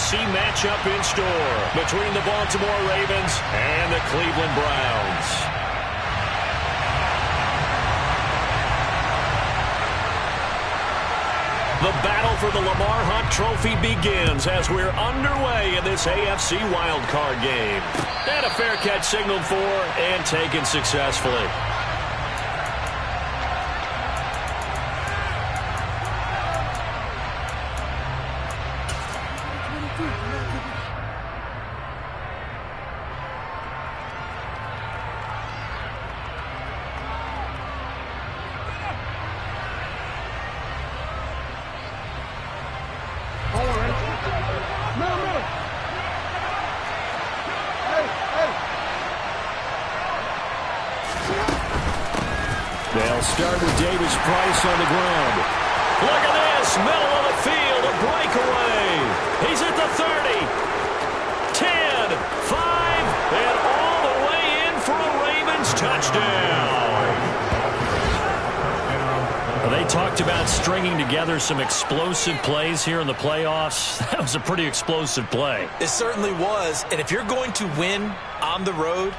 AFC matchup in store between the Baltimore Ravens and the Cleveland Browns. The battle for the Lamar Hunt Trophy begins as we're underway in this AFC wildcard game. And a fair catch signaled for and taken successfully. They'll start with Davis Price on the ground. Look at this, middle of the field, a breakaway. He's at the 30, 10, 5, and all the way in for a Ravens touchdown. They talked about stringing together some explosive plays here in the playoffs. That was a pretty explosive play. It certainly was, and if you're going to win on the road,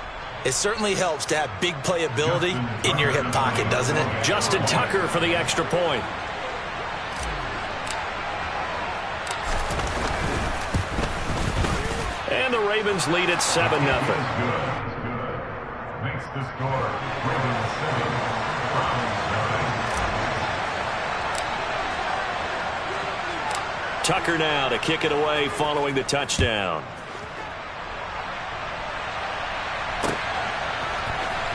it certainly helps to have big playability in your hip pocket, doesn't it? Justin Tucker for the extra point. And the Ravens lead at 7-0. Makes the score Ravens 7, Browns 9. Tucker now to kick it away following the touchdown.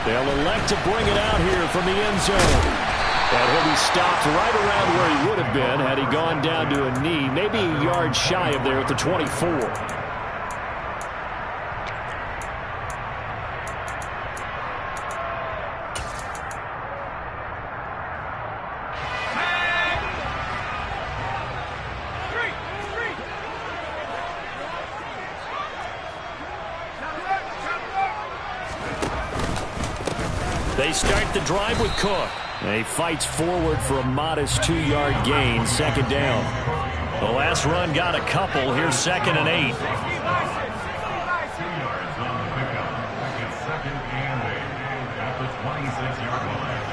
They'll elect to bring it out here from the end zone. And he'll be stopped right around where he would have been had he gone down to a knee, maybe a yard shy of there at the 24. They start the drive with Cook. He fights forward for a modest 2-yard gain, second down. The last run got a couple. Here's 2nd and 8. 2 yards on the pickup. It's 2nd and 8 at the 26-yard line.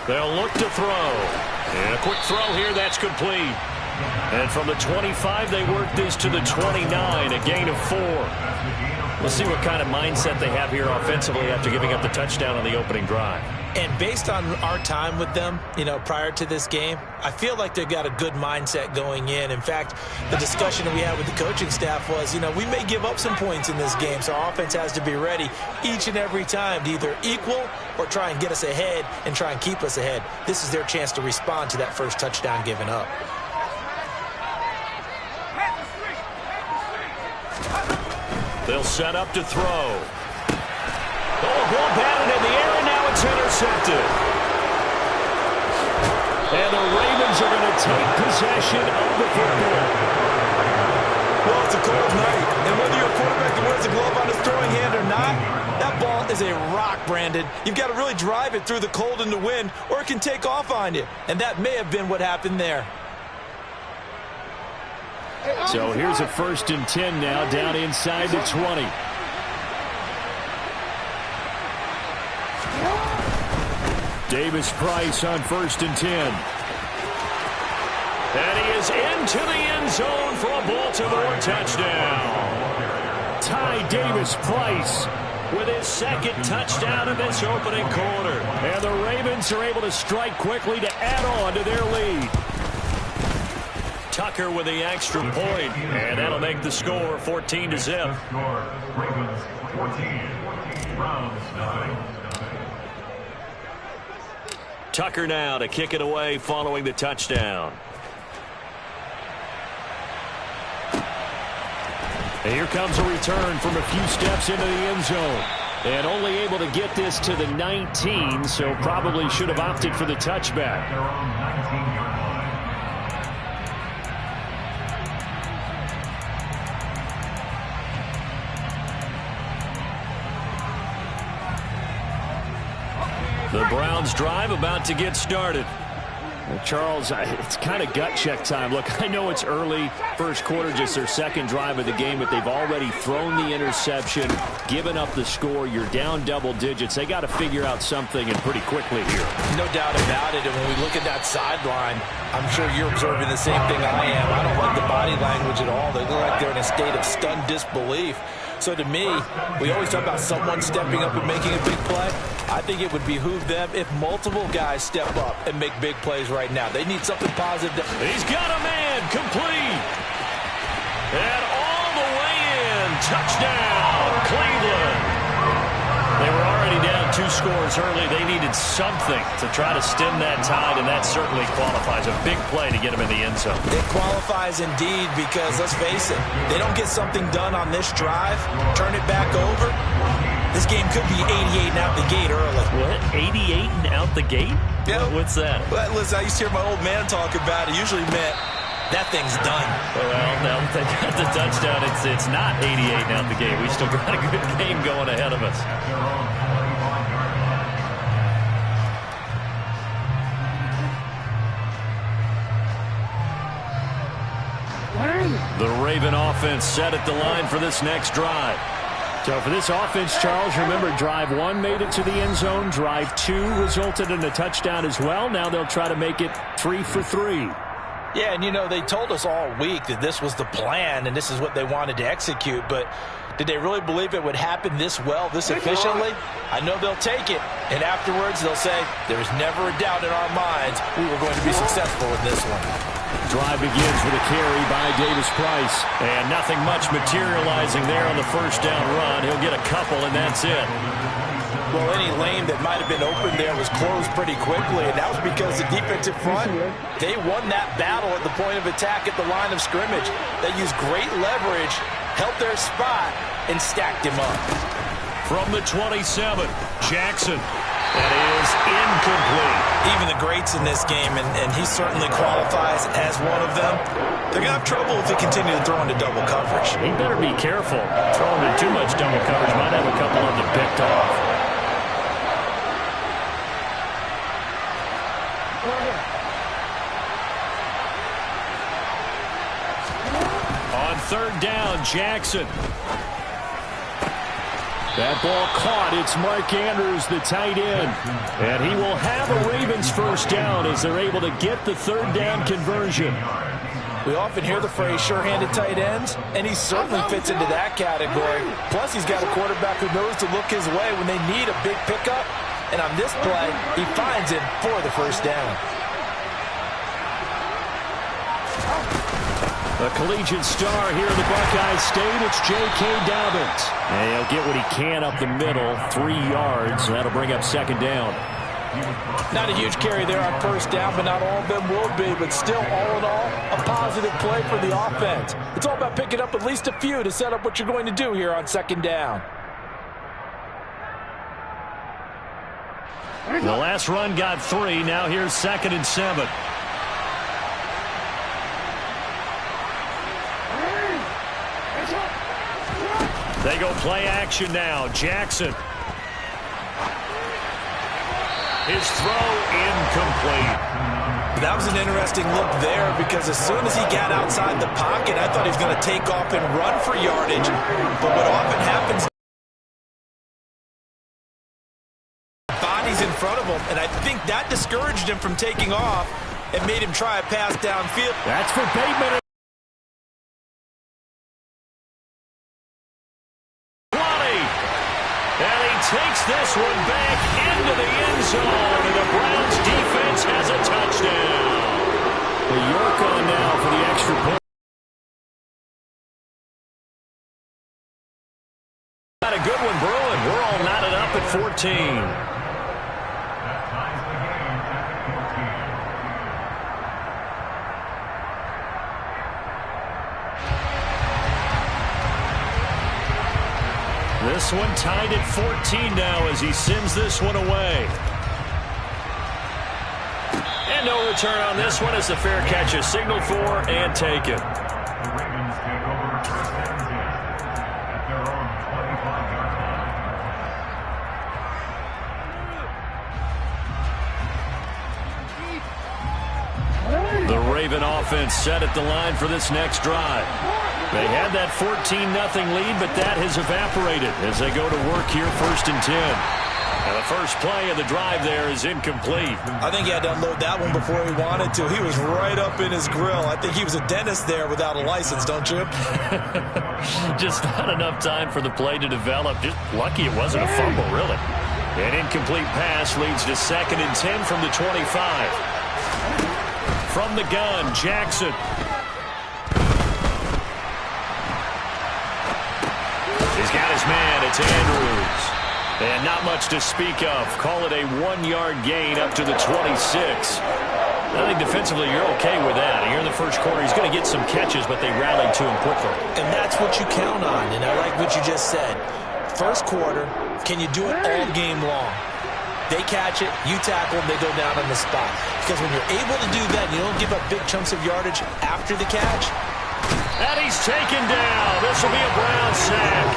They'll look to throw. And a quick throw here, that's complete. And from the 25, they work this to the 29, a gain of 4. We'll see what kind of mindset they have here offensively after giving up the touchdown on the opening drive. And based on our time with them, prior to this game, I feel like they've got a good mindset going in. In fact, the discussion that we had with the coaching staff was, we may give up some points in this game, so our offense has to be ready each and every time to either equal or try and get us ahead and try and keep us ahead. This is their chance to respond to that first touchdown given up. They'll set up to throw. Oh, ball batted in the air, and now it's intercepted. And the Ravens are going to take possession of the football. Well, it's a cold night, and whether you're a quarterback that wears a glove on his throwing hand or not, that ball is a rock, Brandon. You've got to really drive it through the cold and the wind, or it can take off on you. And that may have been what happened there. So here's a 1st and 10 now, down inside the 20. Davis Price on 1st and 10. And he is into the end zone for a Baltimore touchdown. Ty Davis Price with his 2nd touchdown of this opening quarter. And the Ravens are able to strike quickly to add on to their lead. Tucker with the extra point, and that'll make the score 14-0. Ravens 14, Browns 9. Tucker now to kick it away following the touchdown. And here comes a return from a few steps into the end zone. And only able to get this to the 19, so probably should have opted for the touchback. They're on 19-yard line. The Browns drive about to get started. Charles, it's kind of gut check time. Look, I know it's early, first quarter, just their second drive of the game, but they've already thrown the interception, given up the score. You're down double digits. They got to figure out something, and pretty quickly here. No doubt about it. And when we look at that sideline, I'm sure you're observing the same thing I am. I don't like the body language at all. They look like they're in a state of stunned disbelief. So to me, we always talk about someone stepping up and making a big play. I think it would behoove them if multiple guys step up and make big plays right now. They need something positive. He's got a man, complete. And all the way in. Touchdown, Cleveland. They were already down 2 scores early. They needed something to try to stem that tide, and that certainly qualifies. A big play to get them in the end zone. It qualifies indeed because, let's face it, they don't get something done on this drive, turn it back over, this game could be 88 and out the gate early. What? 88 and out the gate? Yeah. What's that? Well, listen, I used to hear my old man talk about it. Usually meant that thing's done. Well, now that they got the touchdown, it's not 88 and out the gate. We still got a good game going ahead of us. The Raven offense set at the line for this next drive. So for this offense, Charles, remember, drive 1 made it to the end zone. Drive 2 resulted in a touchdown as well. Now they'll try to make it 3 for 3. Yeah, and you know, they told us all week that this was the plan and this is what they wanted to execute, but did they really believe it would happen this well, this efficiently? I know they'll take it, and afterwards they'll say, there's never a doubt in our minds we were going to be successful in this one. Drive begins with a carry by Davis-Price, and nothing much materializing there on the first down run. He'll get a couple, and that's it. Well, any lane that might have been open there was closed pretty quickly, and that was because the defensive front, they won that battle at the point of attack at the line of scrimmage. They used great leverage, held their spot, and stacked him up. From the 27, Jackson. That is incomplete. Even the greats in this game, and he certainly qualifies as one of them, they're going to have trouble if they continue to throw into double coverage. He better be careful. Throwing into too much double coverage might have a couple of them picked off. On third down, Jackson. That ball caught. It's Mark Andrews, the tight end. And he will have a Ravens first down as they're able to get the third down conversion. We often hear the phrase sure-handed tight ends, and he certainly fits into that category. Plus, he's got a quarterback who knows to look his way when they need a big pickup. And on this play, he finds it for the first down. A collegiate star here in the Buckeye State, it's J.K. Dobbins. And he'll get what he can up the middle, 3 yards. That'll bring up second down. Not a huge carry there on first down, but not all of them will be. But still, all in all, a positive play for the offense. It's all about picking up at least a few to set up what you're going to do here on second down. The last run got 3. Now here's 2nd and 7. They go play action now. Jackson. His throw incomplete. That was an interesting look there because as soon as he got outside the pocket, I thought he was going to take off and run for yardage. But what often happens, body's in front of him, and I think that discouraged him from taking off and made him try a pass downfield. That's for Bateman. Takes this one back into the end zone, and the Browns defense has a touchdown. The York on now for the extra point. Got a good one brewing. We're all knotted up at 14. This one tied at 14 now as he sends this one away. And no return on this one as the fair catch is signaled for and taken. The Ravens take over first and 10 at their own 25-yard line. Raven offense set at the line for this next drive. They had that 14-0 lead, but that has evaporated as they go to work here 1st and 10. And the first play of the drive there is incomplete. I think he had to unload that one before he wanted to. He was right up in his grill. I think he was a dentist there without a license, don't you? Just not enough time for the play to develop. Just lucky it wasn't a fumble, really. An incomplete pass leads to 2nd and 10 from the 25. From the gun, Jackson. He's got his man. It's Andrews. And not much to speak of. Call it a 1-yard gain up to the 26. I think defensively you're okay with that. Here in the first quarter, he's going to get some catches, but they rallied to him quickly. And that's what you count on, and I like what you just said. First quarter, can you do it all game long? They catch it, you tackle them, they go down on the spot. Because when you're able to do that, you don't give up big chunks of yardage after the catch. And he's taken down. This will be a Brown sack.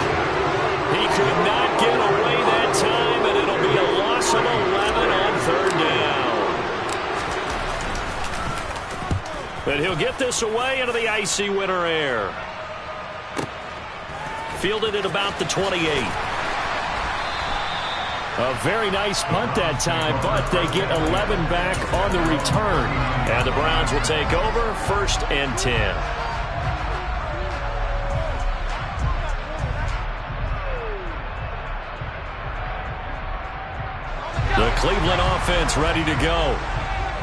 He could not get away that time, and it'll be a loss of 11 on 3rd down. But he'll get this away into the icy winter air. Fielded at about the 28. A very nice punt that time, but they get 11 back on the return. And the Browns will take over 1st and 10. The Cleveland offense ready to go.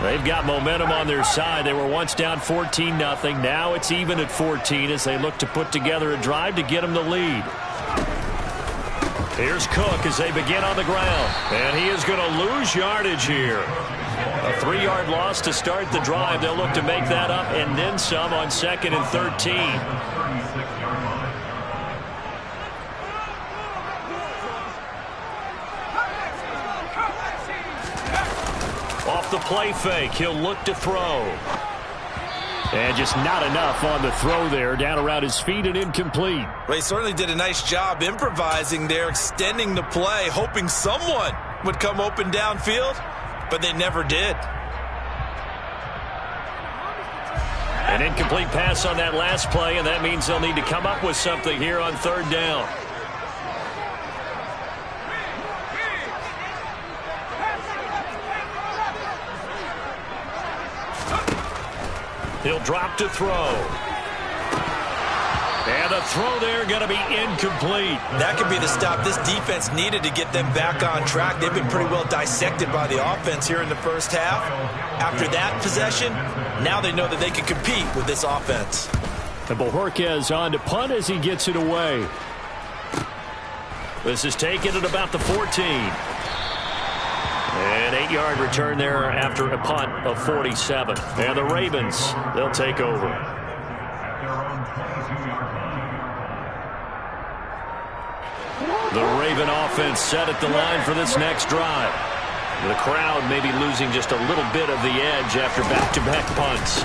They've got momentum on their side. They were once down 14-0. Now it's even at 14 as they look to put together a drive to get them the lead. Here's Cook as they begin on the ground. And he is going to lose yardage here. A 3-yard loss to start the drive. They'll look to make that up and then some on 2nd and 13. Off the play fake, he'll look to throw. And just not enough on the throw there. Down around his feet and incomplete. Well, he certainly did a nice job improvising there, extending the play, hoping someone would come open downfield, but they never did. An incomplete pass on that last play, and that means they'll need to come up with something here on 3rd down. He'll drop to throw. And the throw there going to be incomplete. That could be the stop this defense needed to get them back on track. They've been pretty well dissected by the offense here in the first half. After that possession, now they know that they can compete with this offense. And Bojorquez on to punt as he gets it away. This is taken at about the 14. An 8-yard return there after a punt of 47. And the Ravens, they'll take over. The Raven offense set at the line for this next drive. The crowd may be losing just a little bit of the edge after back-to-back punts.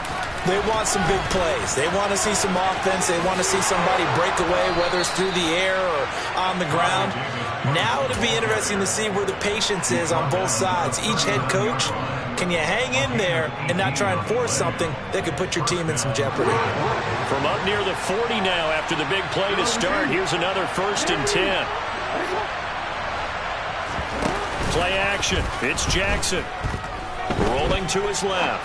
They want some big plays. They want to see some offense. They want to see somebody break away, whether it's through the air or on the ground. Now it'll be interesting to see where the patience is on both sides. Each head coach, can you hang in there and not try and force something that could put your team in some jeopardy? From up near the 40 now after the big play to start, here's another 1st and 10. Play action. It's Jackson. Rolling to his left.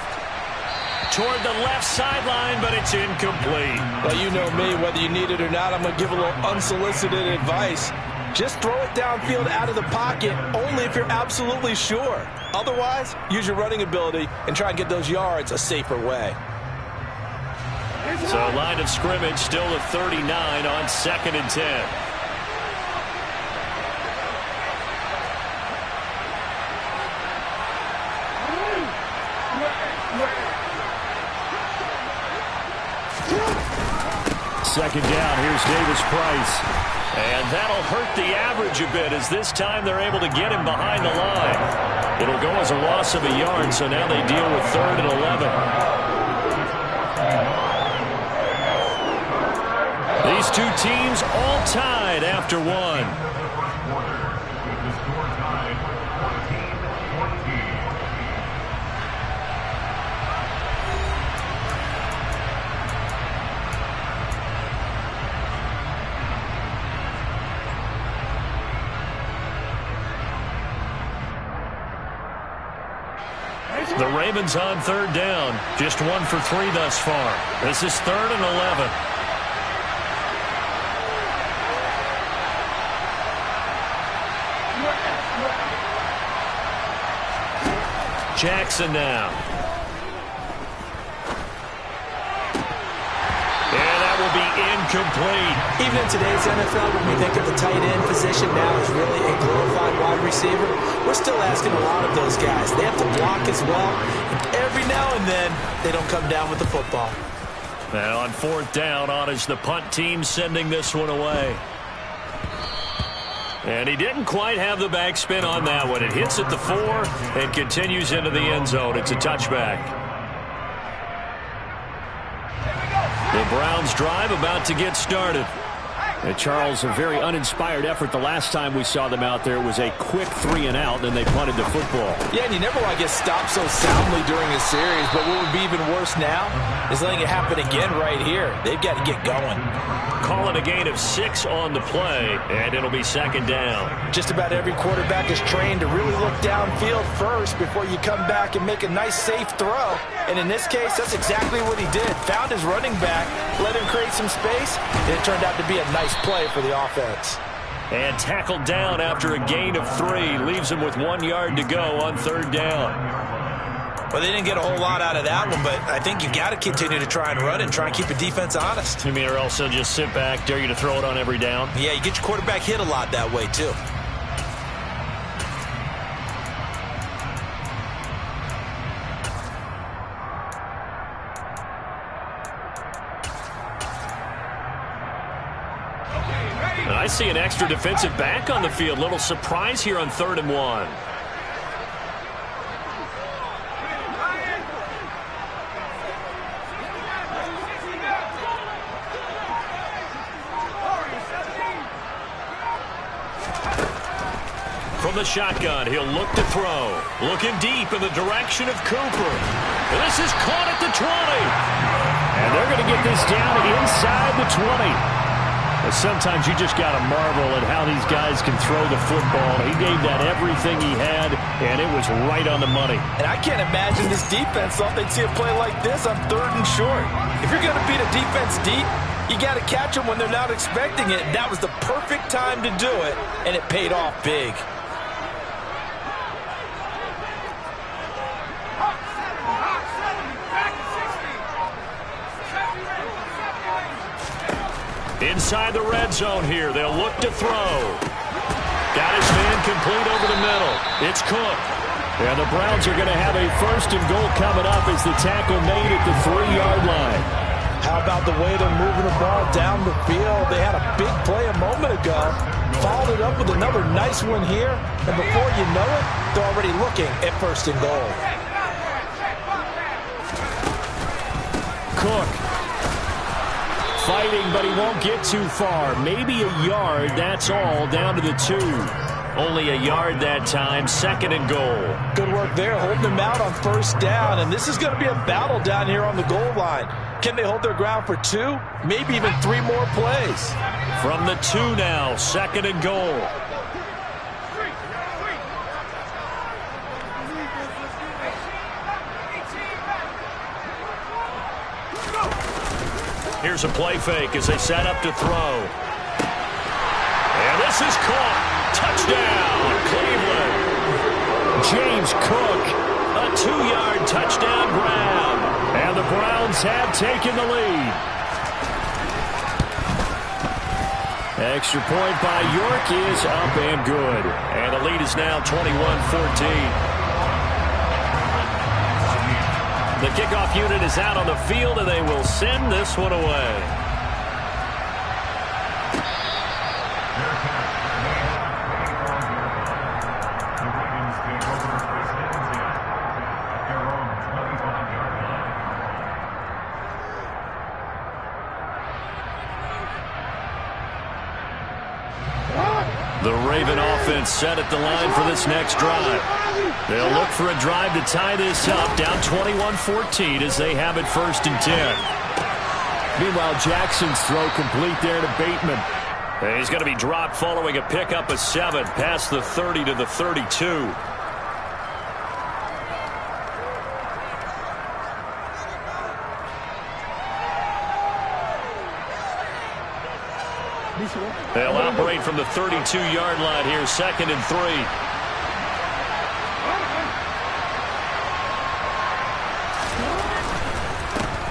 Toward the left sideline, but it's incomplete. Well, you know me, whether you need it or not, I'm going to give a little unsolicited advice. Just throw it downfield out of the pocket, only if you're absolutely sure. Otherwise, use your running ability and try and get those yards a safer way. So line of scrimmage still at 39 on 2nd and 10. Second down, here's Davis Price. And that'll hurt the average a bit as this time they're able to get him behind the line. It'll go as a loss of a yard, so now they deal with 3rd and 11. These two teams all tied after one. The Ravens on third down. Just 1 for 3 thus far. This is 3rd and 11. Jackson now. And that will be incomplete. Even in today's NFL, when we think of the tight end position now as really a glorified wide receiver, we're still asking a lot of those guys. They have to block as well. And every now and then, they don't come down with the football. Now on 4th down, on is the punt team sending this one away. And he didn't quite have the backspin on that one. It hits at the 4 and continues into the end zone. It's a touchback. The Browns drive about to get started. And Charles, a very uninspired effort the last time we saw them out there. It was a quick 3 and out, and they punted the football. Yeah, and you never want to get stopped so soundly during a series, but what would be even worse now is letting it happen again right here. They've got to get going. Calling a gain of 6 on the play, and it'll be 2nd down. Just about every quarterback is trained to really look downfield first before you come back and make a nice, safe throw. And in this case, that's exactly what he did. Found his running back, let him create some space, and it turned out to be a nice play for the offense. And tackled down after a gain of 3. Leaves him with 1 yard to go on 3rd down. Well, they didn't get a whole lot out of that one, but I think you got to continue to try and run and try and keep the defense honest. You mean, or else they'll just sit back, dare you to throw it on every down? Yeah, you get your quarterback hit a lot that way, too. I see an extra defensive back on the field. Little surprise here on 3rd and 1. From the shotgun, he'll look to throw. Looking deep in the direction of Cooper. This is caught at the 20. And they're going to get this down inside the 20. Sometimes you just got to marvel at how these guys can throw the football. He gave that everything he had, and it was right on the money. And I can't imagine this defense thought they'd see a play like this on 3rd and short. If you're going to beat a defense deep, you got to catch them when they're not expecting it. That was the perfect time to do it, and it paid off big. Inside the red zone here. They'll look to throw. Got his man complete over the middle. It's Cook. And the Browns are going to have a 1st and goal coming up as the tackle made at the 3-yard line. How about the way they're moving the ball down the field? They had a big play a moment ago. Followed it up with another nice one here. And before you know it, they're already looking at 1st and goal. Cook. Fighting, but he won't get too far. Maybe a yard, that's all, down to the 2. Only a yard that time, 2nd and goal. Good work there, holding them out on 1st down, and this is going to be a battle down here on the goal line. Can they hold their ground for 2? Maybe even 3 more plays. From the 2 now, 2nd and goal. Here's a play fake as they set up to throw. And this is caught. Touchdown, Cleveland. James Cook, a 2-yard touchdown grab. And the Browns have taken the lead. Extra point by York is up and good. And the lead is now 21-14. The kickoff unit is out on the field, and they will send this one away. The Raven offense set at the line for this next drive. They'll look for a drive to tie this up, down 21-14 as they have it 1st and 10. Meanwhile, Jackson's throw complete there to Bateman. And he's going to be dropped following a pickup of 7 past the 30 to the 32. They'll operate from the 32-yard line here, 2nd and 3.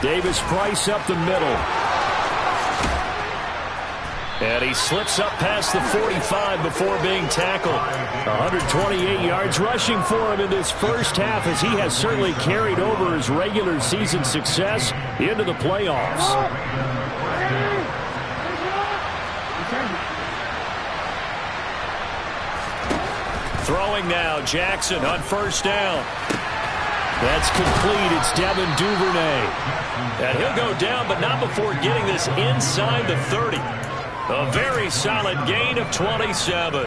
Davis-Price up the middle. And he slips up past the 45 before being tackled. 128 yards rushing for him in this first half, as he has certainly carried over his regular season success into the playoffs. Throwing now, Jackson on 1st down. That's complete. It's Devin Duvernay. And he'll go down, but not before getting this inside the 30. A very solid gain of 27.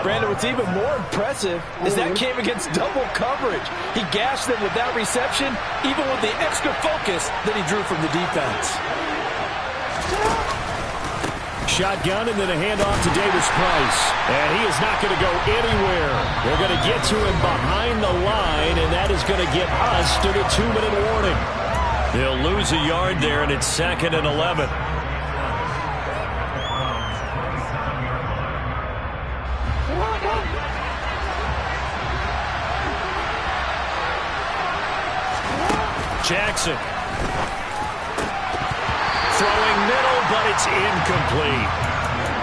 Brandon, what's even more impressive is that came against double coverage. He gashed them with that reception, even with the extra focus that he drew from the defense. Shotgun and then a handoff to Davis-Price. And he is not going to go anywhere. They're going to get to him behind the line, and that is going to get us to the 2-minute warning. They'll lose a yard there, and it's 2nd and 11. Jackson. Throwing middle, but it's incomplete.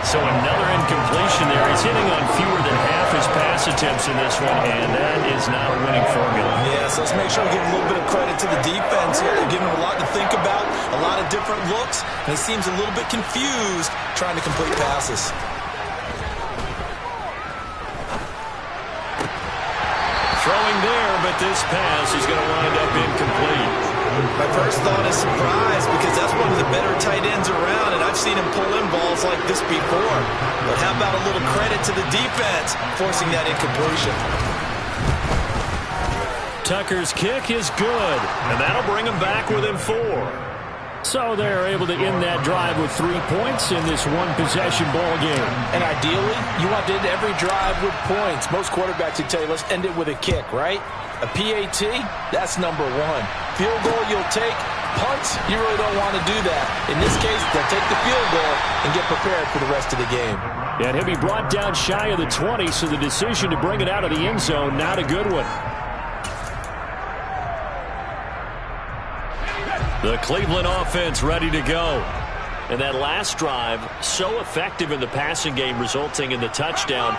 So another incompletion there. He's hitting on fewer than half his pass attempts in this one, and that is not a winning formula. Yeah, so let's make sure we give a little bit of credit to the defense here. They're giving him a lot to think about, a lot of different looks, and he seems a little bit confused trying to complete passes. Throwing there, but this pass is going to wind up incomplete. My first thought is surprise, because that's one of the better tight ends around, and I've seen him pull in balls like this before. But how about a little credit to the defense forcing that incompletion? Tucker's kick is good, and that'll bring him back within 4. So they're able to end that drive with 3 points in this one-possession ball game. And ideally, you want to end every drive with points. Most quarterbacks would tell you, let's end it with a kick, right? A PAT, that's number 1. Field goal you'll take. Punts, you really don't want to do that. In this case, they'll take the field goal and get prepared for the rest of the game. And he'll be brought down shy of the 20, so the decision to bring it out of the end zone, not a good one. The Cleveland offense ready to go. And that last drive, so effective in the passing game, resulting in the touchdown.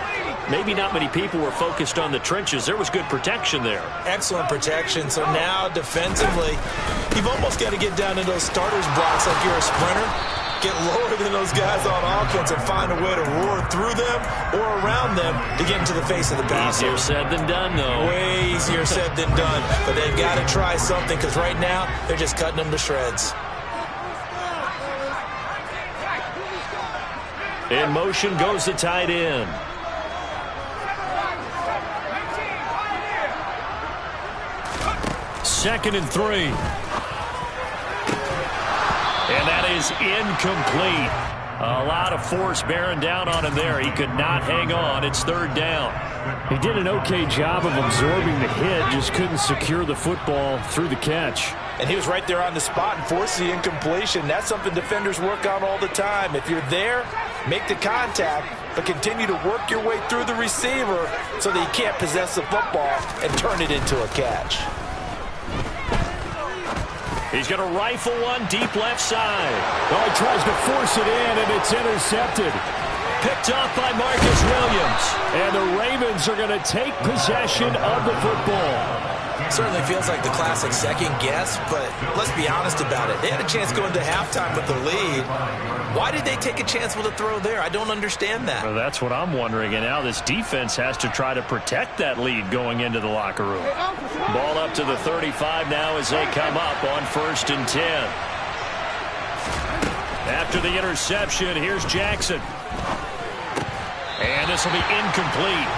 Maybe not many people were focused on the trenches. There was good protection there. Excellent protection. So now, defensively, you've almost got to get down to those starters blocks like you're a sprinter. Get lower than those guys on offense and find a way to roar through them or around them to get into the face of the passer. Easier said than done, though. Way easier said than done. But they've got to try something, because right now, they're just cutting them to shreds. In motion goes the tight end. Second and 3. And that is incomplete. A lot of force bearing down on him there. He could not hang on. It's 3rd down. He did an okay job of absorbing the hit, just couldn't secure the football through the catch. And he was right there on the spot and forced the incompletion. That's something defenders work on all the time. If you're there, make the contact, but continue to work your way through the receiver so that he can't possess the football and turn it into a catch. He's going to rifle one deep left side. Oh, he tries to force it in, and it's intercepted. Picked off by Marcus Williams. And the Ravens are going to take possession of the football. Certainly feels like the classic second guess, but let's be honest about it. They had a chance going to halftime with the lead. Why did they take a chance with a throw there? I don't understand that. Well, that's what I'm wondering. And now this defense has to try to protect that lead going into the locker room. Ball up to the 35 now as they come up on 1st and 10. After the interception, here's Jackson. And this will be incomplete.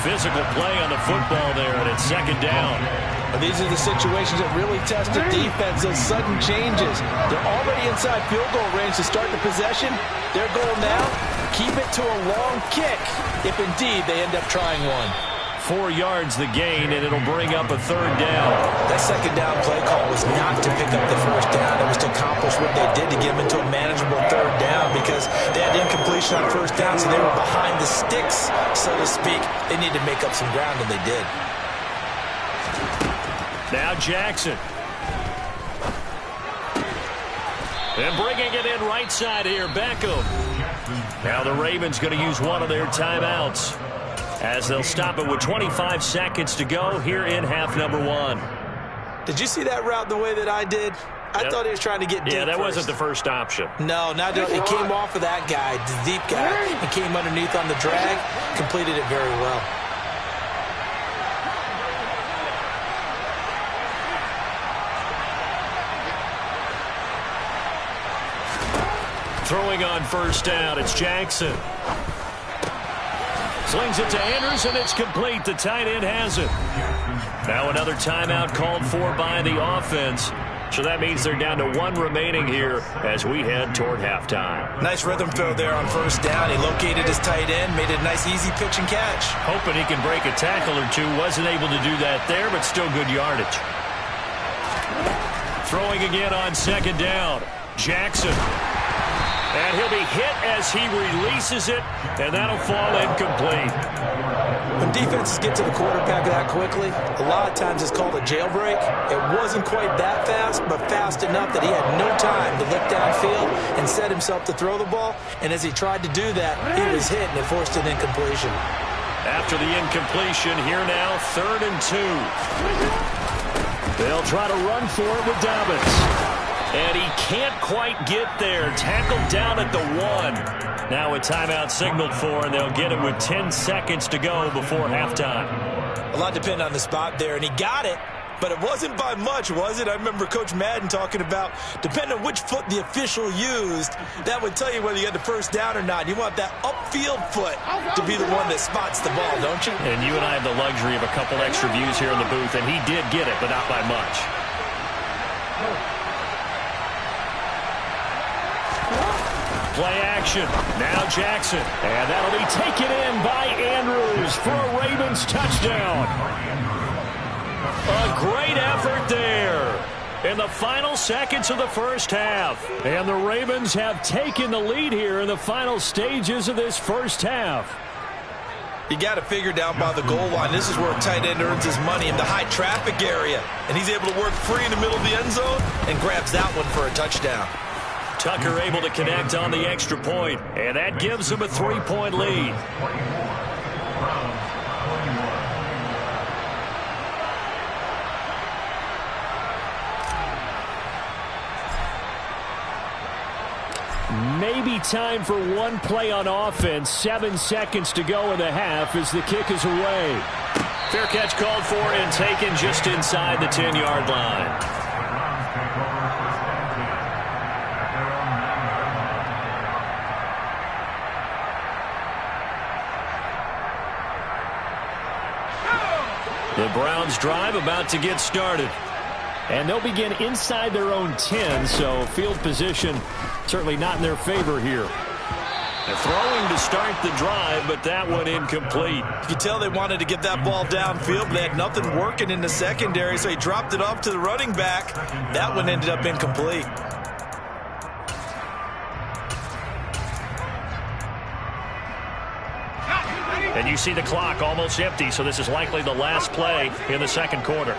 Physical play on the football there, and it's 2nd down. These are the situations that really test the defense, those sudden changes. They're already inside field goal range to start the possession. Their goal now, keep it to a long kick, if indeed they end up trying one. 4 yards the gain, and it'll bring up a 3rd down. That 2nd down play call was not to pick up the 1st down. It was to accomplish what they did to get them into a manageable 3rd down because they had incompletion on 1st down, so they were behind the sticks, so to speak. They needed to make up some ground, and they did. Now Jackson. And bringing it in right side here, Beckham. Now the Ravens going to use one of their timeouts as they'll stop it with 25 seconds to go here in half number 1. Did you see that route the way that I did? I thought he was trying to get deep. Yeah, that first. Wasn't the first option. No, not it came off of that guy, the deep guy. He came underneath on the drag, completed it very well. Throwing on 1st down, it's Jackson. Slings it to Andrews, and it's complete. The tight end has it. Now another timeout called for by the offense. So that means they're down to 1 remaining here as we head toward halftime. Nice rhythm throw there on 1st down. He located his tight end, made it a nice easy pitch and catch. Hoping he can break a tackle or two. Wasn't able to do that there, but still good yardage. Throwing again on 2nd down. Jackson. And he'll be hit as he releases it, and that'll fall incomplete. When defenses get to the quarterback that quickly, a lot of times it's called a jailbreak. It wasn't quite that fast, but fast enough that he had no time to look downfield and set himself to throw the ball. And as he tried to do that, he was hit, and it forced an incompletion. After the incompletion, here now, 3rd and 2. They'll try to run for it with Dobbins. And he can't quite get there. Tackled down at the 1. Now a timeout signaled for, and they'll get him with 10 seconds to go before halftime. A lot depended on the spot there, and he got it, but it wasn't by much, was it? I remember Coach Madden talking about, depending on which foot the official used, that would tell you whether you had the 1st down or not. You want that upfield foot to be the one that spots the ball, don't you? And you and I have the luxury of a couple extra views here in the booth, and he did get it, but not by much. Play action. Now Jackson. And that'll be taken in by Andrews for a Ravens touchdown. A great effort there in the final seconds of the 1st half. And the Ravens have taken the lead here in the final stages of this 1st half. You got to figure down by the goal line. This is where a tight end earns his money, in the high traffic area. And he's able to work free in the middle of the end zone and grabs that one for a touchdown. Tucker able to connect on the extra point, and that gives him a 3-point lead. Maybe time for one play on offense. 7 seconds to go in the half as the kick is away. Fair catch called for and taken just inside the 10-yard line. The Browns drive about to get started. And they'll begin inside their own 10, so field position certainly not in their favor here. They're throwing to start the drive, but that one incomplete. You can tell they wanted to get that ball downfield, but they had nothing working in the secondary, so he dropped it off to the running back. That one ended up incomplete. And you see the clock almost empty, so this is likely the last play in the second quarter.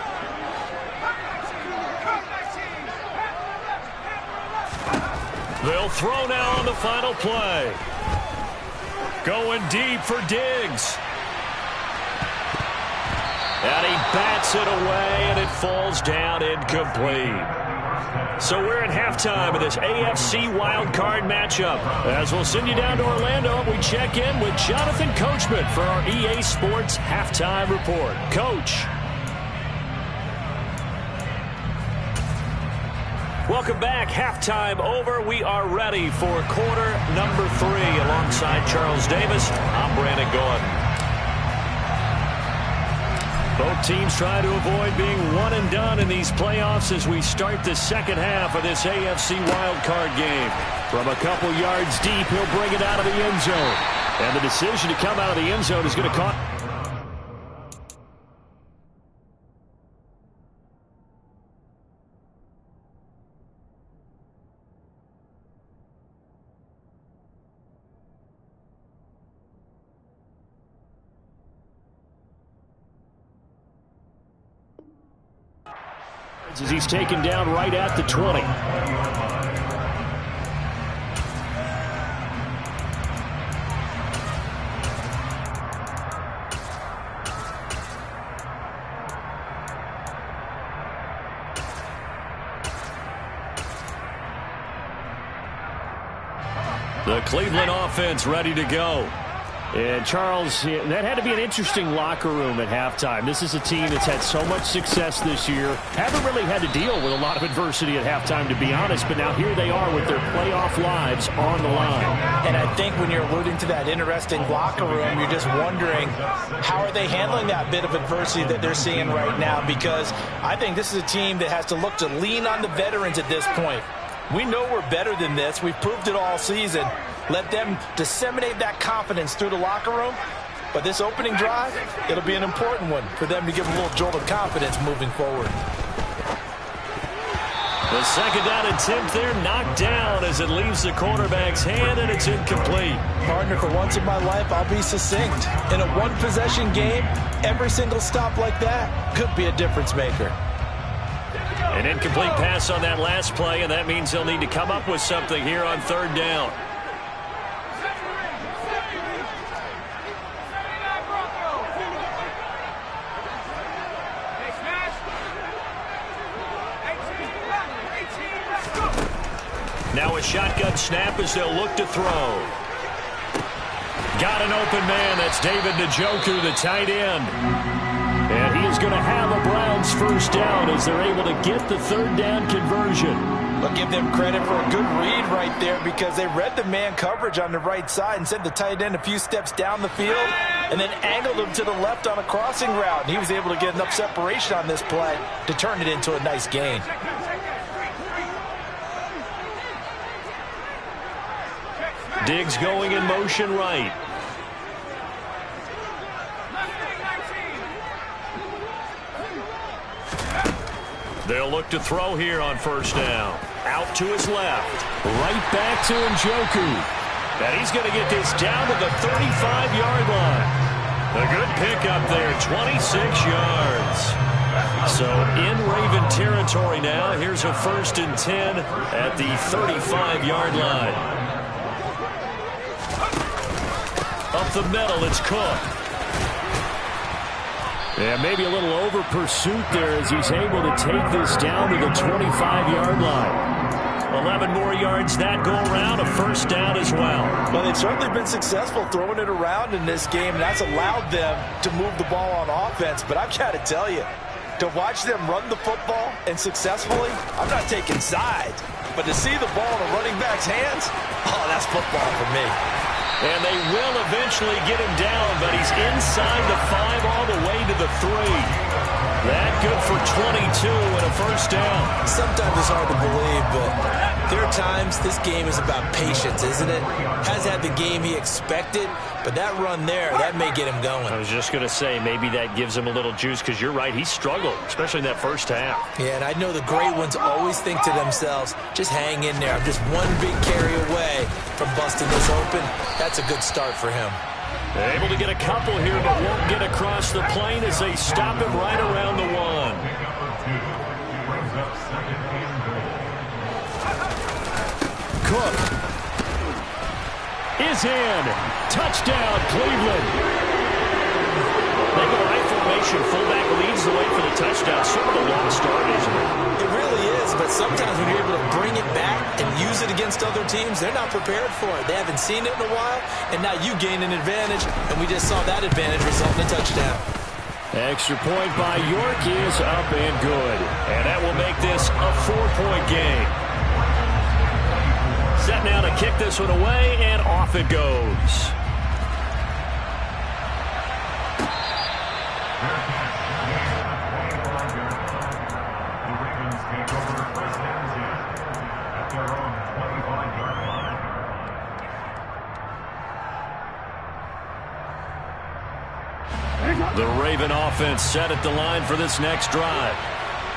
They'll throw now on the final play. Going deep for Diggs. And he bats it away, and it falls down incomplete. So we're at halftime of this AFC wildcard matchup. As we'll send you down to Orlando, we check in with Jonathan Coachman for our EA Sports Halftime Report. Coach. Welcome back. Halftime over. We are ready for quarter number 3. Alongside Charles Davis, I'm Brandon Gordon. Both teams try to avoid being one and done in these playoffs as we start the second half of this AFC wildcard game. From a couple yards deep, he'll bring it out of the end zone. And the decision to come out of the end zone is going to cost. yards as he's taken down right at the 20. The Cleveland offense ready to go. And, Charles, that had to be an interesting locker room at halftime. This is a team that's had so much success this year. Haven't really had to deal with a lot of adversity at halftime, to be honest. But now here they are with their playoff lives on the line. And I think when you're alluding to that interesting locker room, you're just wondering how are they handling that bit of adversity that they're seeing right now. Because I think this is a team that has to look to lean on the veterans at this point. We know we're better than this. We've proved it all season. Let them disseminate that confidence through the locker room. But this opening drive, it'll be an important one for them to give a little jolt of confidence moving forward. The second down attempt there knocked down as it leaves the quarterback's hand, and it's incomplete. Partner, for once in my life, I'll be succinct. In a one-possession game, every single stop like that could be a difference maker. An incomplete pass on that last play, and that means they'll need to come up with something here on third down. Now a shotgun snap as they'll look to throw. Got an open man. That's David Njoku, the tight end. And he is going to have a Browns first down as they're able to get the third down conversion. But give them credit for a good read right there because they read the man coverage on the right side and sent the tight end a few steps down the field and then angled him to the left on a crossing route. And he was able to get enough separation on this play to turn it into a nice gain. Diggs going in motion right. They'll look to throw here on first down. Out to his left. Right back to Njoku. And he's going to get this down to the 35-yard line. A good pickup there, 26 yards. So in Raven territory now. Here's a 1st and 10 at the 35-yard line. Up the middle, it's Cook. Yeah, maybe a little over pursuit there as he's able to take this down to the 25-yard line. 11 more yards that go around, a first down as well. Well, they've certainly been successful throwing it around in this game, and that's allowed them to move the ball on offense. But I've got to tell you, to watch them run the football and successfully, I'm not taking sides. But to see the ball in a running back's hands, oh, that's football for me. And they will eventually get him down, but he's inside the 5 all the way to the 3. That good for 22 and a first down. Sometimes it's hard to believe, but there are times this game is about patience, isn't it? Has had the game he expected, but that run there, that may get him going. I was just going to say, maybe that gives him a little juice, because you're right, he struggled, especially in that first half. Yeah, and I know the great ones always think to themselves, just hang in there. I'm just one big carry away from busting this open. That's a good start for him. Able to get a couple here, but won't get across the plane as they stop him right around the 1. Cook is in. Touchdown, Cleveland. They go right formation. Fullback leads the way for the touchdown. Sort of a long start, isn't it? It really is, but sometimes when you're able to bring it back and use it against other teams, they're not prepared for it. They haven't seen it in a while, and now you gain an advantage, and we just saw that advantage result in a touchdown. Extra point by York is up and good. And that will make this a 4-point game. Set now to kick this one away, and off it goes. The Raven offense set at the line for this next drive.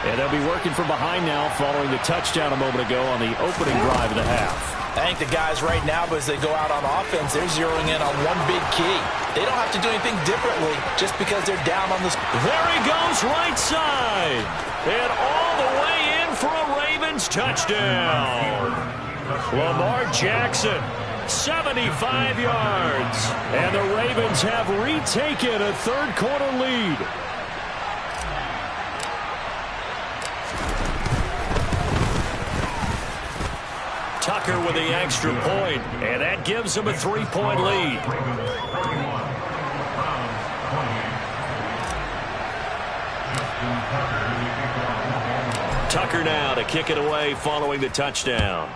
And they'll be working from behind now following the touchdown a moment ago on the opening drive of the half. I think the guys right now, as they go out on offense, they're zeroing in on one big key. They don't have to do anything differently just because they're down on this. There he goes, right side. And all the way Ravens touchdown. Lamar Jackson, 75 yards. And the Ravens have retaken a third-quarter lead. Tucker with the extra point, and that gives him a 3-point lead. Tucker now to kick it away following the touchdown.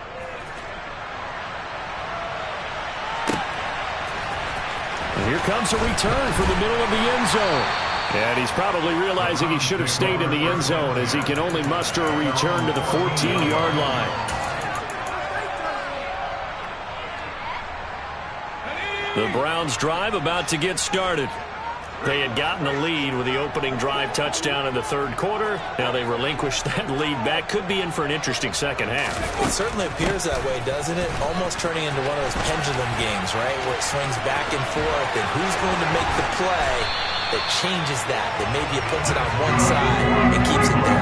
And here comes a return from the middle of the end zone. And he's probably realizing he should have stayed in the end zone as he can only muster a return to the 14-yard line. The Browns drive about to get started. They had gotten the lead with the opening drive touchdown in the third quarter. Now they relinquished that lead back. Could be in for an interesting second half. It certainly appears that way, doesn't it? Almost turning into one of those pendulum games, right, where it swings back and forth, and who's going to make the play that changes that maybe it puts it on one side and keeps it there.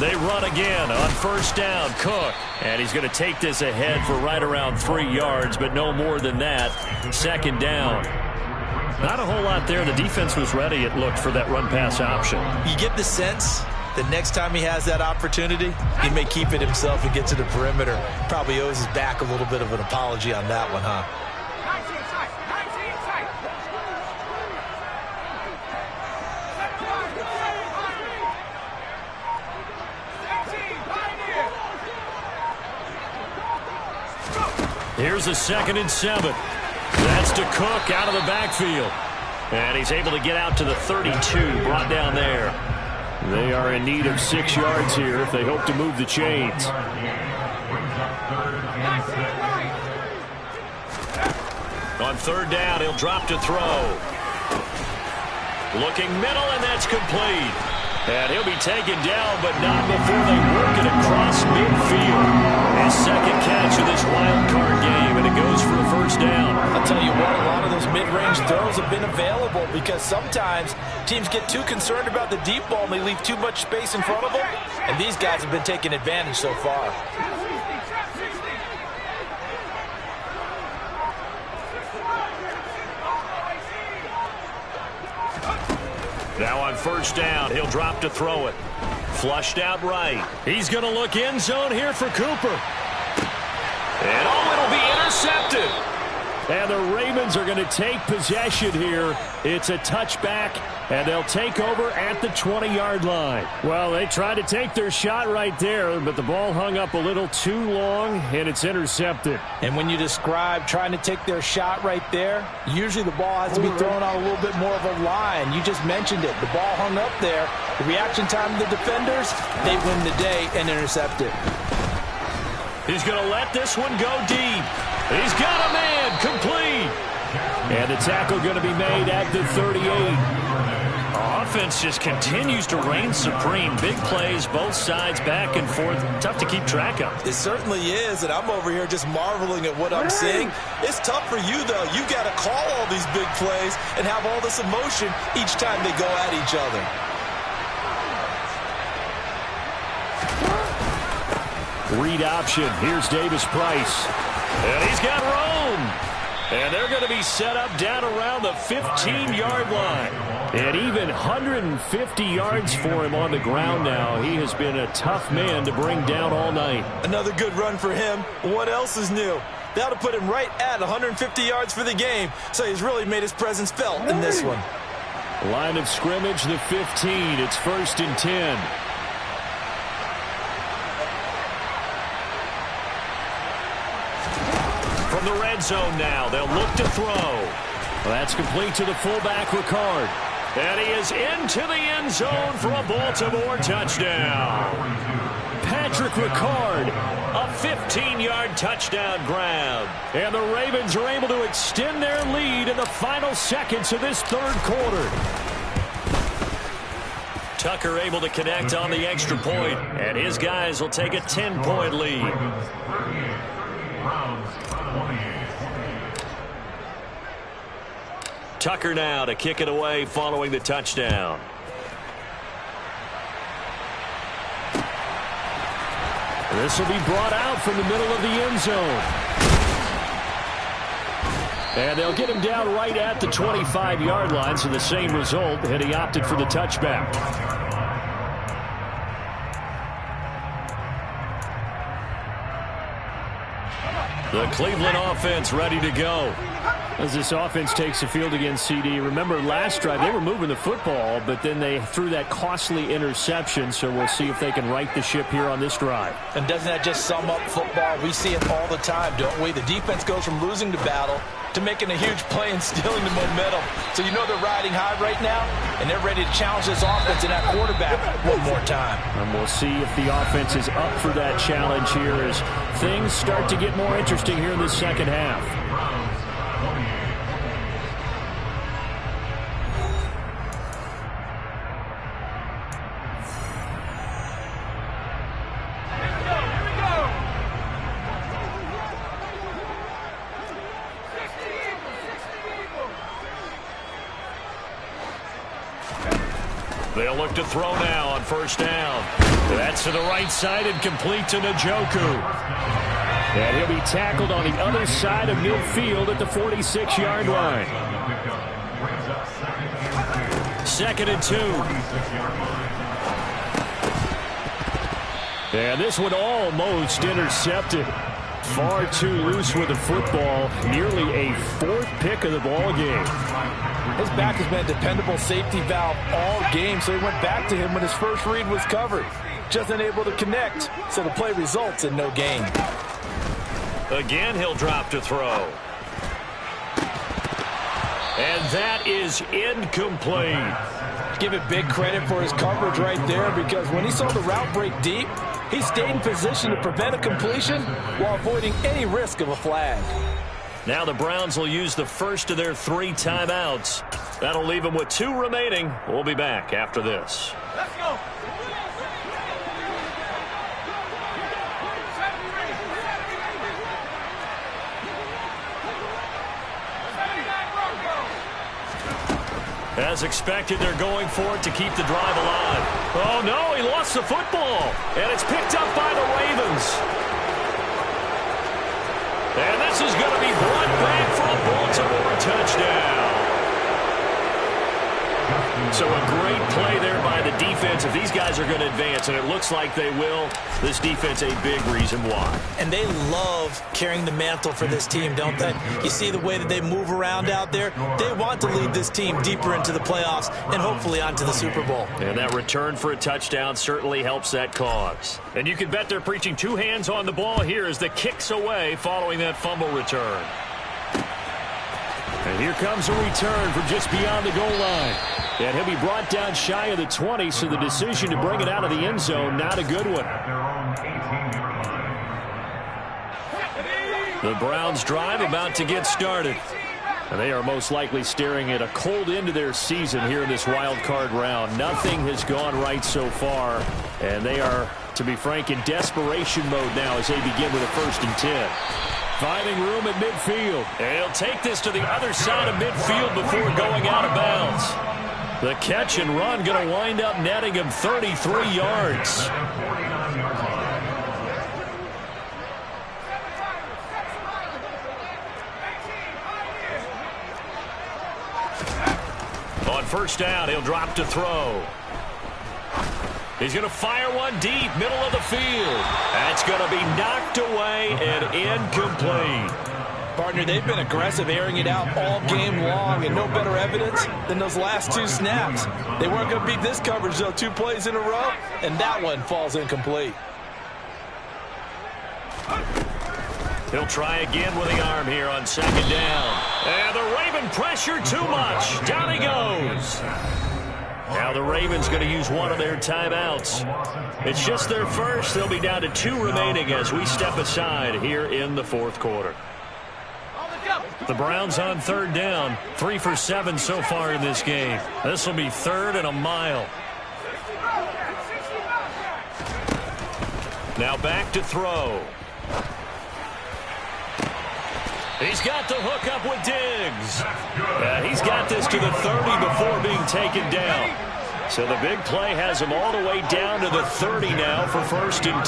They run again on first down. Cook. And he's going to take this ahead for right around 3 yards, but no more than that. Second down. Not a whole lot there. The defense was ready, it looked, for that run-pass option. You get the sense that next time he has that opportunity, he may keep it himself and get to the perimeter. Probably owes his back a little bit of an apology on that one, huh? Here's a 2nd and 7. That's to Cook out of the backfield. And he's able to get out to the 32, brought down there. They are in need of 6 yards here if they hope to move the chains. On third down, he'll drop to throw. Looking middle, and that's complete. And he'll be taken down, but not before they work it across midfield. His second catch of this wild card game, and it goes for a first down. I'll tell you what, a lot of those mid-range throws have been available because sometimes teams get too concerned about the deep ball and they leave too much space in front of them, and these guys have been taking advantage so far. Now on first down, he'll drop to throw it. Flushed out right. He's going to look end zone here for Cooper. And it'll be intercepted. And the Ravens are going to take possession here. It's a touchback, and they'll take over at the 20-yard line. Well, they tried to take their shot right there, but the ball hung up a little too long, and it's intercepted. And when you describe trying to take their shot right there, usually the ball has to be thrown on a little bit more of a line. You just mentioned it. The ball hung up there. The reaction time of the defenders, they win the day and intercept it. He's going to let this one go deep. He's got a man, complete. And the tackle going to be made at the 38. Offense just continues to reign supreme. Big plays, both sides, back and forth. Tough to keep track of. It certainly is, and I'm over here just marveling at what I'm seeing. It's tough for you, though. You've got to call all these big plays and have all this emotion each time they go at each other. Read option. Here's Davis Price. And he's got room. And they're going to be set up down around the 15-yard line. And even 150 yards for him on the ground now. He has been a tough man to bring down all night. Another good run for him. What else is new? That'll put him right at 150 yards for the game. So he's really made his presence felt in this one. Line of scrimmage, the 15. It's 1st and 10. From the red zone now, they'll look to throw. Well, that's complete to the fullback, Ricard. And he is into the end zone for a Baltimore touchdown. Patrick Ricard, a 15-yard touchdown grab. And the Ravens are able to extend their lead in the final seconds of this third quarter. Tucker able to connect on the extra point, and his guys will take a 10-point lead. Tucker now to kick it away following the touchdown. This will be brought out from the middle of the end zone. And they'll get him down right at the 25-yard line, so the same result, and he opted for the touchback. The Cleveland offense ready to go. As this offense takes the field against CD, remember last drive they were moving the football, but then they threw that costly interception, so we'll see if they can right the ship here on this drive. And doesn't that just sum up football? We see it all the time, don't we? The defense goes from losing the battle to making a huge play and stealing the momentum. So you know they're riding high right now, and they're ready to challenge this offense and that quarterback one more time. And we'll see if the offense is up for that challenge here as things start to get more interesting here in the second half. They'll look to throw now on first down. That's to the right side and complete to Njoku. And he'll be tackled on the other side of midfield at the 46-yard line. 2nd and 2. And this one almost intercepted. Far too loose with the football. Nearly a 4th pick of the ball game. His back has been a dependable safety valve all game, so he went back to him when his first read was covered. Just unable to connect, so the play results in no gain. Again, he'll drop to throw. And that is incomplete. Give it big credit for his coverage right there, because when he saw the route break deep, he stayed in position to prevent a completion while avoiding any risk of a flag. Now the Browns will use the first of their 3 timeouts. That'll leave them with 2 remaining. We'll be back after this. Let's go. As expected, they're going for it to keep the drive alive. Oh, no, he lost the football. And it's picked up by the Ravens. And this is going to be brought back for a Baltimore touchdown. So a great play there by the defense. If these guys are going to advance, and it looks like they will, this defense a big reason why. And they love carrying the mantle for this team, don't they? You see the way that they move around out there? They want to lead this team deeper into the playoffs and hopefully onto the Super Bowl. And that return for a touchdown certainly helps that cause. And you can bet they're preaching 2 hands on the ball here as the kick's away following that fumble return. And here comes a return from just beyond the goal line. And he'll be brought down shy of the 20, so the decision to bring it out of the end zone, not a good one. The Browns drive about to get started. And they are most likely staring at a cold end to their season here in this wild card round. Nothing has gone right so far, and they are, to be frank, in desperation mode now as they begin with a 1st and 10. Finding room at midfield. And he'll take this to the other side of midfield before going out of bounds. The catch and run going to wind up netting him 33 yards. On first down, he'll drop to throw. He's going to fire one deep, middle of the field. That's going to be knocked away and incomplete. Partner, they've been aggressive, airing it out all game long, and no better evidence than those last 2 snaps. They weren't going to beat this coverage, though, 2 plays in a row, and that one falls incomplete. He'll try again with the arm here on 2nd down. And the Raven pressure too much. Down he goes. Now the Ravens going to use one of their timeouts. It's just their first. They'll be down to 2 remaining as we step aside here in the 4th quarter. The Browns on 3rd down. 3 for 7 so far in this game. This will be 3rd and a mile. Now back to throw. He's got the hook up with Diggs. He's got this to the 30 before being taken down. So the big play has him all the way down to the 30 now for 1st and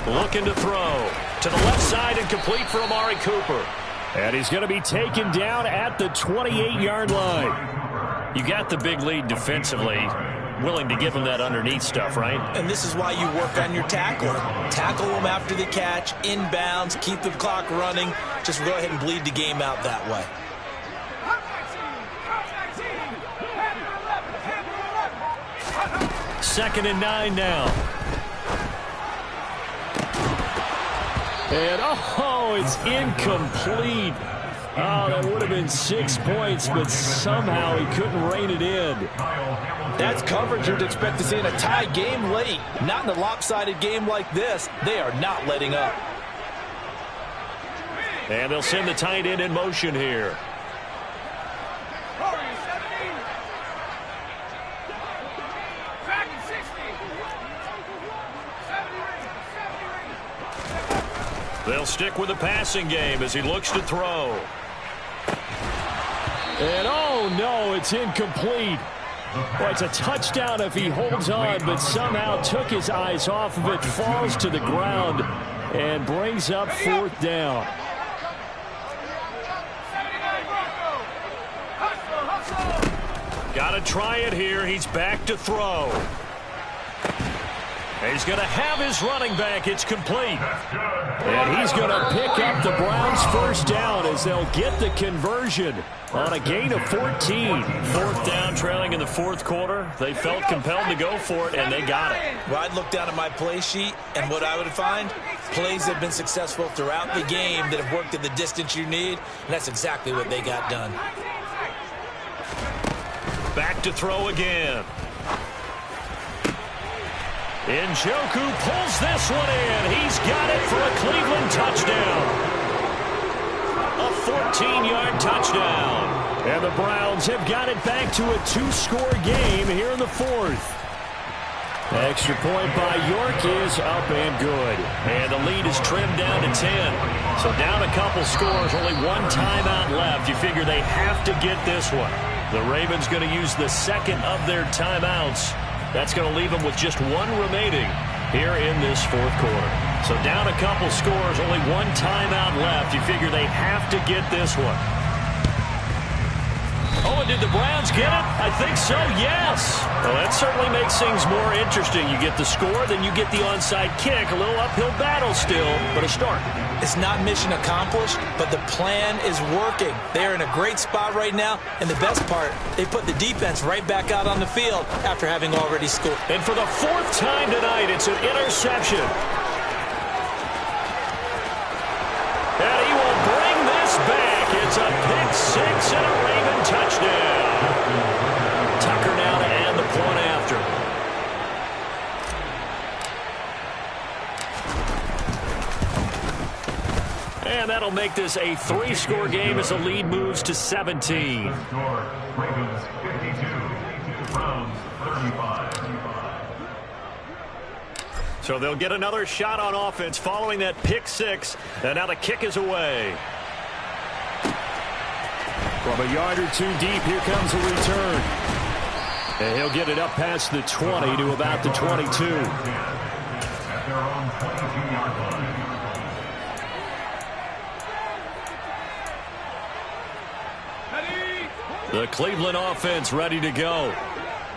10. Looking to throw. To the left side and complete for Amari Cooper. And he's going to be taken down at the 28-yard line. You got the big lead defensively. Willing to give him that underneath stuff, right? And this is why you work on your tackle. Tackle him after the catch, inbounds, keep the clock running. Just go ahead and bleed the game out that way. Second and 9 now. And, it's incomplete. Oh, that would have been 6 points, but somehow he couldn't rein it in. That's coverage you'd expect to see in a tie game late. Not in a lopsided game like this. They are not letting up. And they'll send the tight end in motion here. They'll stick with the passing game as he looks to throw. And no, it's incomplete. Well, it's a touchdown if he holds on, but somehow took his eyes off of it, falls to the ground, and brings up 4th down. Got to try it here. He's back to throw. He's going to have his running back. It's complete. And he's going to pick up the Browns' 1st down as they'll get the conversion on a gain of 14. 4th down, trailing in the 4th quarter. They felt compelled to go for it, and they got it. Well, I'd look down at my play sheet, and what I would find, plays that have been successful throughout the game that have worked at the distance you need, and that's exactly what they got done. Back to throw again. Njoku pulls this one in. He's got it for a Cleveland touchdown. A 14-yard touchdown. And the Browns have got it back to a 2-score game here in the 4th. Extra point by York is up and good. And the lead is trimmed down to 10. So down a couple scores, only one timeout left. You figure they have to get this one. The Ravens going to use the second of their timeouts. That's going to leave them with just one remaining here in this 4th quarter. So down a couple scores, only one timeout left. You figure they have to get this one. Oh, and did the Browns get it? I think so, yes. Well, that certainly makes things more interesting. You get the score, then you get the onside kick. A little uphill battle still, but a start. It's not mission accomplished, but the plan is working. They're in a great spot right now, and the best part, they put the defense right back out on the field after having already scored. And for the 4th time tonight, it's an interception. And he will bring this back. It's a pick-6 and a Raven touchdown. Tucker now to add the point after. And that'll make this a 3-score game as the lead moves to 17. Ravens 52, Browns 35. So they'll get another shot on offense following that pick-6. And now the kick is away. From a yard or 2 deep, here comes a return. And he'll get it up past the 20 to about the 22. At their own 22-yard line. The Cleveland offense ready to go.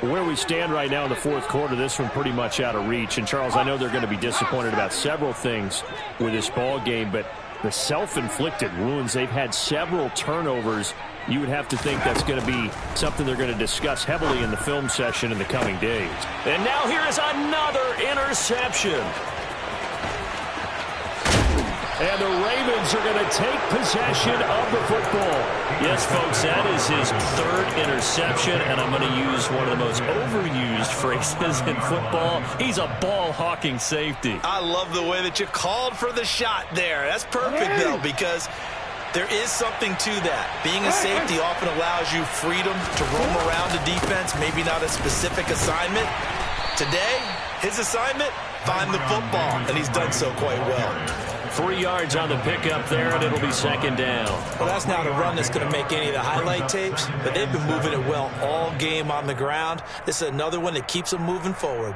Where we stand right now in the 4th quarter, this one pretty much out of reach. And, Charles, I know they're going to be disappointed about several things with this ball game, but the self-inflicted wounds, they've had several turnovers. You would have to think that's going to be something they're going to discuss heavily in the film session in the coming days. And now here is another interception. And the Ravens are going to take possession of the football. Yes, folks, that is his 3rd interception, and I'm going to use one of the most overused phrases in football. He's a ball-hawking safety. I love the way that you called for the shot there. That's perfect, though, because there is something to that. Being a safety often allows you freedom to roam around the defense, maybe not a specific assignment. Today, his assignment, find the football, and he's done so quite well. 3 yards on the pickup there, and it'll be second down. Well, that's not a run that's going to make any of the highlight tapes, but they've been moving it well all game on the ground. This is another one that keeps them moving forward.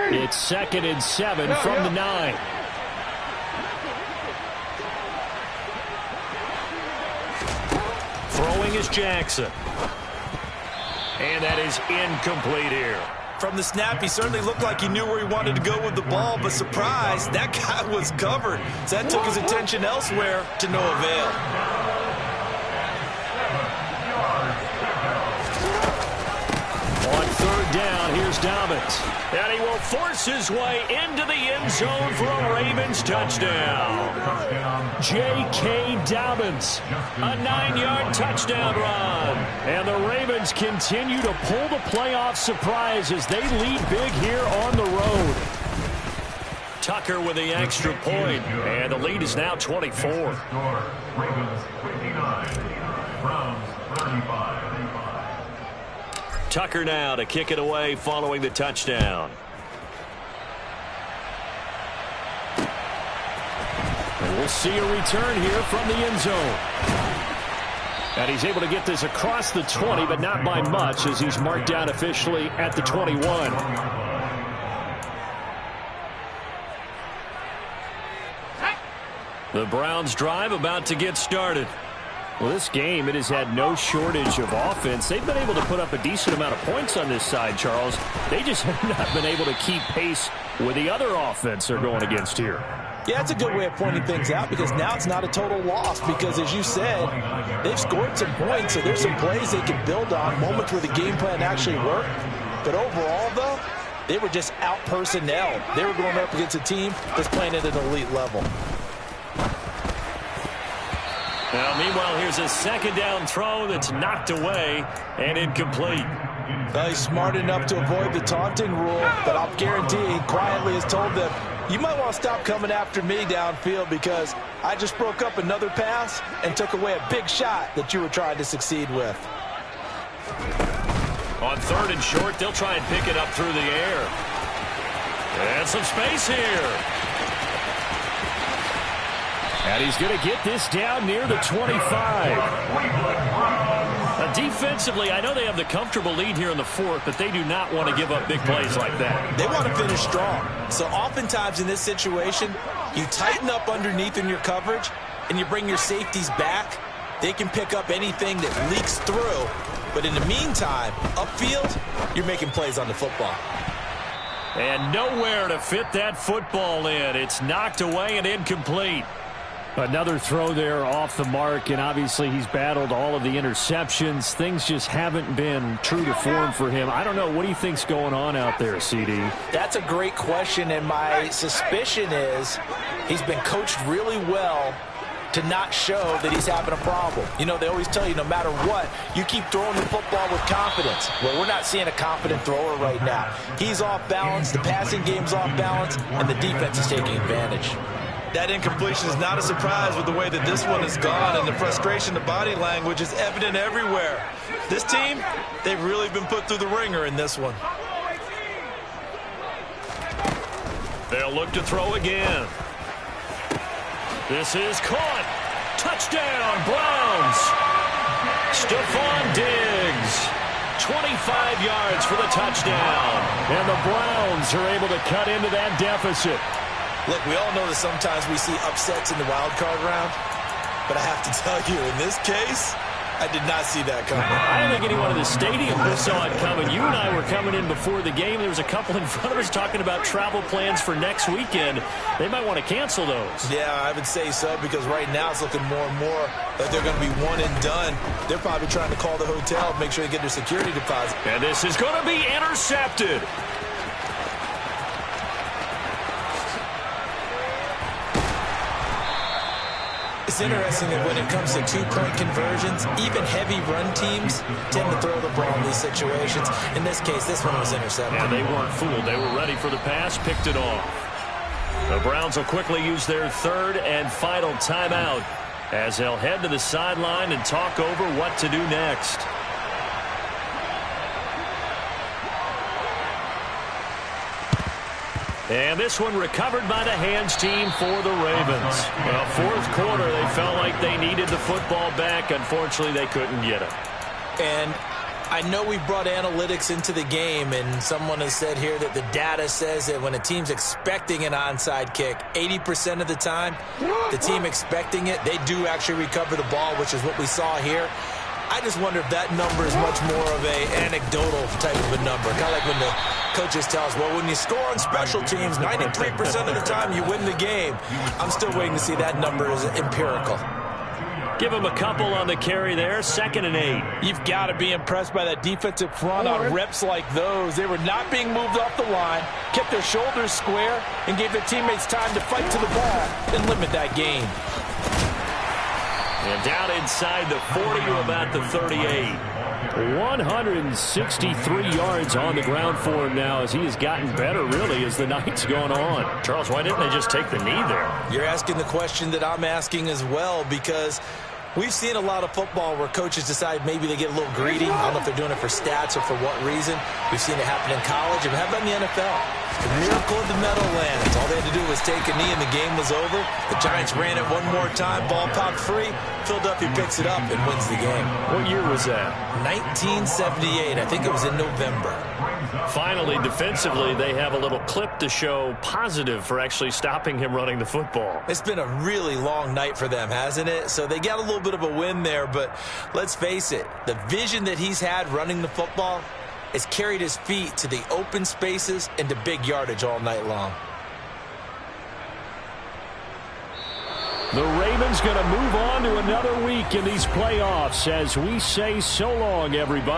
It's 2nd and 7 from the 9. Throwing is Jackson. And that is incomplete here. From the snap, he certainly looked like he knew where he wanted to go with the ball, but surprise, that guy was covered. So that took his attention elsewhere to no avail. On 3rd down, here's Dobbins. And he will force his way into the end zone for a Ravens touchdown. J.K. Dobbins, a 9-yard touchdown run. And the Ravens continue to pull the playoff surprise as they lead big here on the road. Tucker with the extra point, and the lead is now 24. Ravens 59, Browns 35. Tucker now to kick it away following the touchdown. And we'll see a return here from the end zone. And he's able to get this across the 20, but not by much as he's marked down officially at the 21. The Browns drive about to get started. Well, this game, it has had no shortage of offense. They've been able to put up a decent amount of points on this side, Charles. They just have not been able to keep pace with the other offense they're going against here. Yeah, it's a good way of pointing things out because now it's not a total loss because, as you said, they've scored some points, so there's some plays they can build on, moments where the game plan actually worked. But overall, though, they were just out-personnel. They were going up against a team that's playing at an elite level. Now, meanwhile, here's a second down throw that's knocked away and incomplete. Well, he's smart enough to avoid the taunting rule, but I'll guarantee he quietly has told them, you might want to stop coming after me downfield because I just broke up another pass and took away a big shot that you were trying to succeed with. On 3rd and short, they'll try and pick it up through the air. And some space here. And he's going to get this down near the 25. Defensively, I know they have the comfortable lead here in the 4th, but they do not want to give up big plays like that. They want to finish strong. So oftentimes in this situation, you tighten up underneath in your coverage, and you bring your safeties back. They can pick up anything that leaks through. But in the meantime, upfield, you're making plays on the football. And nowhere to fit that football in. It's knocked away and incomplete. Another throw there off the mark, and obviously he's battled all of the interceptions. Things just haven't been true to form for him. I don't know. What do you think's going on out there, CD? That's a great question, and my suspicion is he's been coached really well to not show that he's having a problem. You know, they always tell you no matter what, you keep throwing the football with confidence. Well, we're not seeing a confident thrower right now. He's off balance, the passing game's off balance, and the defense is taking advantage. That incompletion is not a surprise with the way that this one has gone, and the frustration, the body language is evident everywhere. This team, they've really been put through the ringer in this one. They'll look to throw again. This is caught. Touchdown, Browns. Stephon Diggs. 25 yards for the touchdown. And the Browns are able to cut into that deficit. Look, we all know that sometimes we see upsets in the wild card round, but I have to tell you, in this case, I did not see that coming. I don't think anyone in the stadium saw it coming. You and I were coming in before the game. There was a couple in front of us talking about travel plans for next weekend. They might want to cancel those. Yeah, I would say so, because right now it's looking more and more like they're going to be one and done. They're probably trying to call the hotel, make sure they get their security deposit. And this is going to be intercepted. It's interesting that when it comes to two-point conversions, even heavy run teams tend to throw the ball in these situations. In this case, this one was intercepted. And they weren't fooled. They were ready for the pass, picked it off. The Browns will quickly use their third and final timeout as they'll head to the sideline and talk over what to do next. And this one recovered by the hands team for the Ravens. Well, fourth quarter, they felt like they needed the football back. Unfortunately, they couldn't get it. And I know we brought analytics into the game, and someone has said here that the data says that when a team's expecting an onside kick, 80% of the time, the team expecting it, they do actually recover the ball, which is what we saw here. I just wonder if that number is much more of an anecdotal type of a number. Kind of like when the coaches tell us, well, when you score on special teams, 93% of the time you win the game. I'm still waiting to see that number is empirical. Give him a couple on the carry there, 2nd and 8. You've got to be impressed by that defensive front on reps like those. They were not being moved off the line, kept their shoulders square, and gave their teammates time to fight to the ball and limit that gain. And down inside the 40 to about the 38. 163 yards on the ground for him now as he has gotten better, really, as the night's gone on. Charles, why didn't they just take the knee there? You're asking the question that I'm asking as well, because we've seen a lot of football where coaches decide maybe they get a little greedy. I don't know if they're doing it for stats or for what reason. We've seen it happen in college, and how about in the NFL? The miracle of the Meadowlands. All they had to do was take a knee, and the game was over. The Giants ran it one more time. Ball popped free. Philadelphia picks it up and wins the game. What year was that? 1978. I think it was in November. Finally, defensively, they have a little clip to show positive for actually stopping him running the football. It's been a really long night for them, hasn't it? So they got a little bit of a win there, but let's face it, the vision that he's had running the football has carried his feet to the open spaces and to big yardage all night long. The Ravens going to move on to another week in these playoffs as we say so long, everybody.